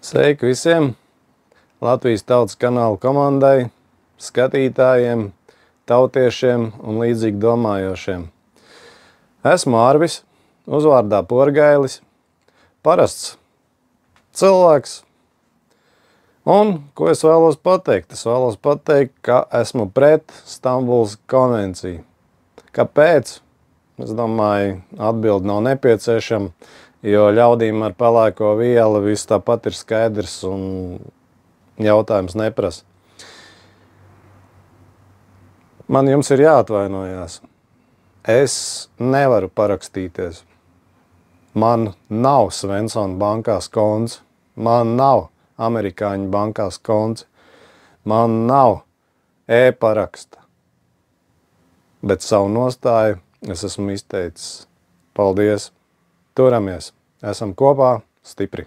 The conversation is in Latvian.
Sveiki visiem! Latvijas Tautas kanāla komandai, skatītājiem, tautiešiem un līdzīgi domājošiem. Esmu Arvis, uzvārdā Porgailis, parasts cilvēks. Un, ko es vēlos pateikt? Es vēlos pateikt, ka esmu pret Stambulas konvenciju. Kāpēc? Es domāju, atbildi nav nepieciešama, jo ļaudīm ar pelēko vielu viss tāpat ir skaidrs un jautājums neprasa. Man jums ir jāatvainojās. Es nevaru parakstīties. Man nav Svensona bankās konts, man nav amerikāņu bankās konts, man nav e-paraksta. Bet savu nostāju es esmu izteicis. Paldies! Turamies! Esam kopā stipri!